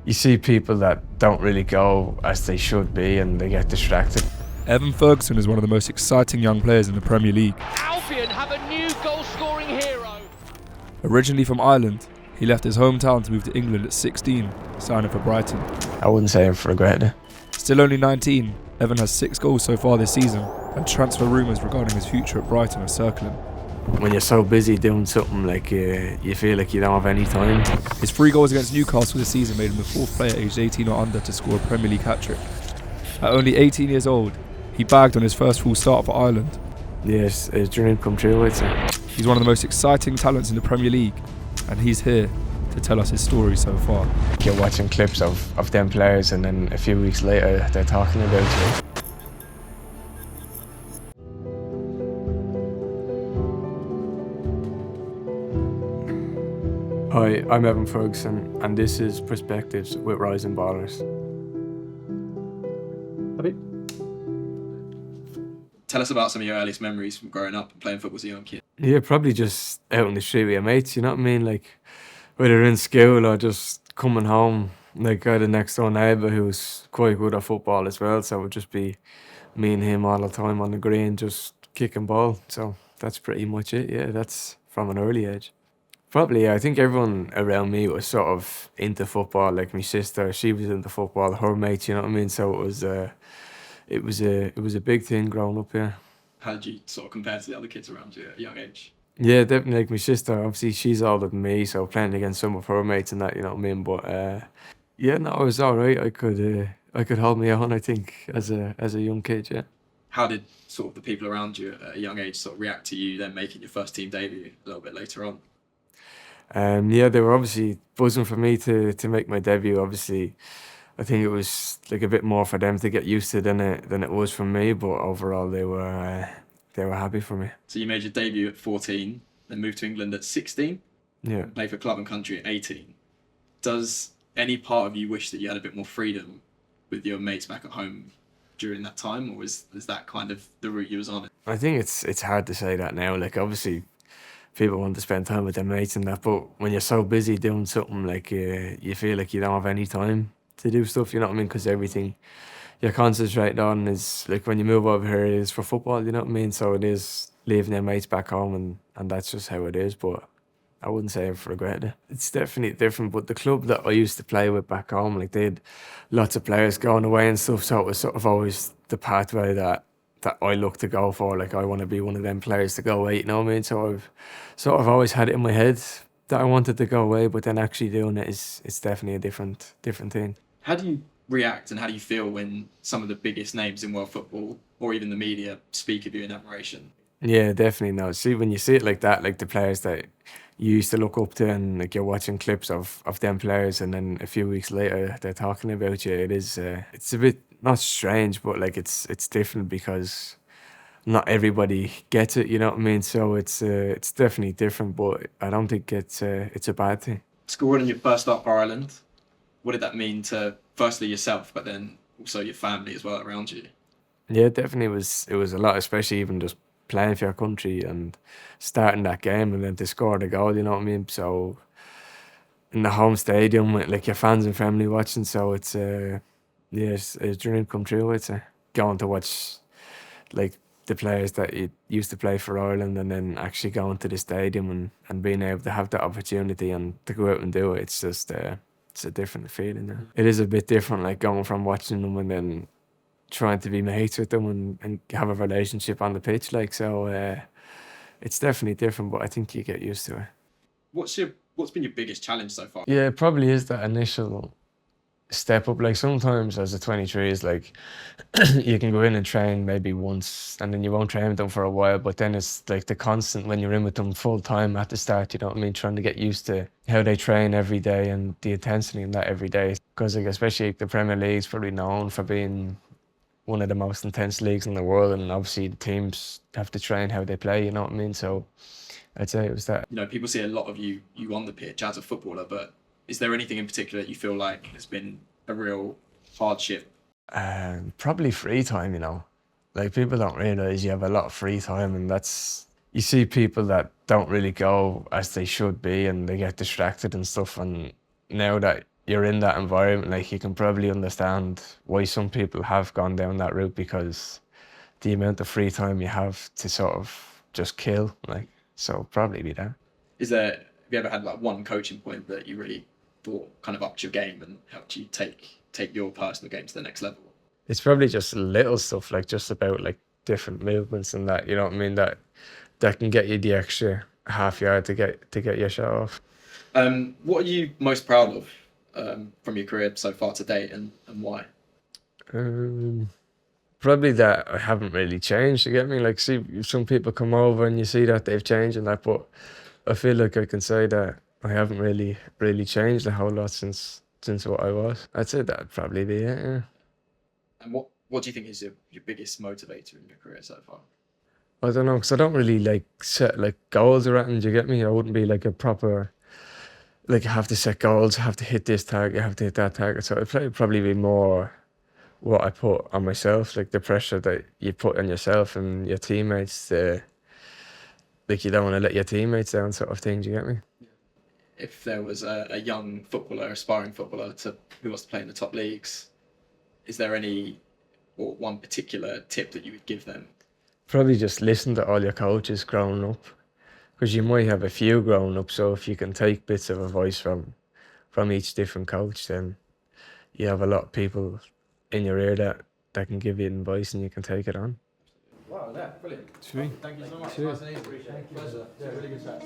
You see people that don't really go as they should be and they get distracted. Evan Ferguson is one of the most exciting young players in the Premier League. Albion have a new goal-scoring hero. Originally from Ireland, he left his hometown to move to England at 16, signing for Brighton. I wouldn't say I'm regretting it. Still only 19, Evan has 6 goals so far this season, and transfer rumours regarding his future at Brighton are circling. When you're so busy doing something, like you feel like you don't have any time. His 3 goals against Newcastle this season made him the 4th player aged 18 or under to score a Premier League hat-trick. At only 18 years old, he bagged on his first full start for Ireland. Yes, a dream come true, I'd say. He's one of the most exciting talents in the Premier League, and he's here to tell us his story so far. You're watching clips of them players and then a few weeks later they're talking about you. Hi, I'm Evan Ferguson and this is Perspectives with Rising Ballers. Tell us about some of your earliest memories from growing up and playing football as a young kid. Yeah, probably just out in the street with your mates, you know what I mean? Like, whether in school or just coming home. Like, I had a next door neighbour who was quite good at football as well, so it would just be me and him all the time on the green, just kicking ball. So that's pretty much it, yeah, that's from an early age. Probably, yeah, I think everyone around me was sort of into football. Like my sister, she was into football, her mates, you know what I mean? So it was a big thing growing up here. How did you sort of compare to the other kids around you at a young age? Yeah, definitely. Like my sister, obviously she's older than me, so playing against some of her mates and that, you know what I mean. But yeah, no, it was all right. I could hold my own, I think, as a young kid. Yeah. How did sort of the people around you at a young age sort of react to you then making your first team debut a little bit later on? Yeah, they were obviously buzzing for me to make my debut. Obviously, I think it was like a bit more for them to get used to than it was for me. But overall, they were happy for me. So you made your debut at 14, then moved to England at 16, Yeah. played for club and country at 18. Does any part of you wish that you had a bit more freedom with your mates back at home during that time, or is that kind of the route you was on? I think it's hard to say that now. Like obviously, people want to spend time with their mates and that, but when you're so busy doing something, like you feel like you don't have any time to do stuff. You know what I mean? Because everything you're concentrating on is like when you move over here, it is for football. You know what I mean? So it is leaving your mates back home, and that's just how it is. But I wouldn't say I've regretted it. It's definitely different. But the club that I used to play with back home, like they had lots of players going away and stuff. So it was sort of always the pathway that I look to go for. Like I want to be one of them players to go away, you know what I mean? So I've sort of always had it in my head that I wanted to go away, but then actually doing it it's definitely a different thing. How do you react and how do you feel when some of the biggest names in world football or even the media speak of you in admiration? Yeah, definitely. No, see, when you see it like that, like the players that you used to look up to, and like you're watching clips of them players, and then a few weeks later they're talking about you, it's a bit not strange, but like it's different because not everybody gets it, you know what I mean? So it's definitely different, but I don't think it's a bad thing. Scoring in your first start for Ireland, what did that mean to firstly yourself, but then also your family as well around you? Yeah, definitely it was a lot, especially even just playing for your country and starting that game and then to score the goal, you know what I mean? So in the home stadium with like your fans and family watching, so it's yeah, it's a dream come true, I'd say. Going to watch like the players that you used to play for Ireland and then actually going to the stadium and being able to have that opportunity and to go out and do it, it's just it's a different feeling. Yeah. It is a bit different, like going from watching them and then trying to be mates with them and have a relationship on the pitch. Like so, it's definitely different, but I think you get used to it. What's been your biggest challenge so far? Yeah, it probably is that initial step up. Like sometimes as a 23 is like you can go in and train maybe once and then you won't train with them for a while, but then it's like the constant when you're in with them full time at the start, you know what I mean, trying to get used to how they train every day and the intensity in that every day, because like especially the Premier League's probably known for being one of the most intense leagues in the world, and obviously the teams have to train how they play, you know what I mean? So I'd say it was that. You know, people see a lot of you on the pitch as a footballer, but is there anything in particular that you feel like has been a real hardship? Probably free time, you know. Like people don't realise you have a lot of free time, and you see people that don't really go as they should be and they get distracted and stuff, and now that you're in that environment, like you can probably understand why some people have gone down that route, because the amount of free time you have to sort of just kill, like, so probably be that. Have you ever had like one coaching point that you really thought kind of upped your game and helped you take your personal game to the next level? It's probably just little stuff, like just about like different movements and that, you know what I mean, that can get you the extra half yard to get your shot off. What are you most proud of from your career so far to date, and why? Probably that I haven't really changed, you get me? Like, see, some people come over and you see that they've changed and that, but I feel like I can say that I haven't really changed a whole lot since what I was. I'd say that'd probably be it, yeah. And what do you think is your biggest motivator in your career so far? I don't know, because I don't really like set like goals or anything, do you get me? I wouldn't be like a proper, like, I have to set goals, I have to hit this target, I have to hit that target. So it'd probably be more what I put on myself, like the pressure that you put on yourself and your teammates, like you don't want to let your teammates down, sort of thing, do you get me? If there was a young footballer, aspiring footballer who wants to play in the top leagues, is there any or one particular tip that you would give them? Probably just listen to all your coaches growing up, because you might have a few growing up, so if you can take bits of advice from each different coach, then you have a lot of people in your ear that can give you advice and you can take it on. Wow, yeah, brilliant. Sweet. Thank you so much. Cheers. Nice and easy. Pleasure. Yeah, really good chat.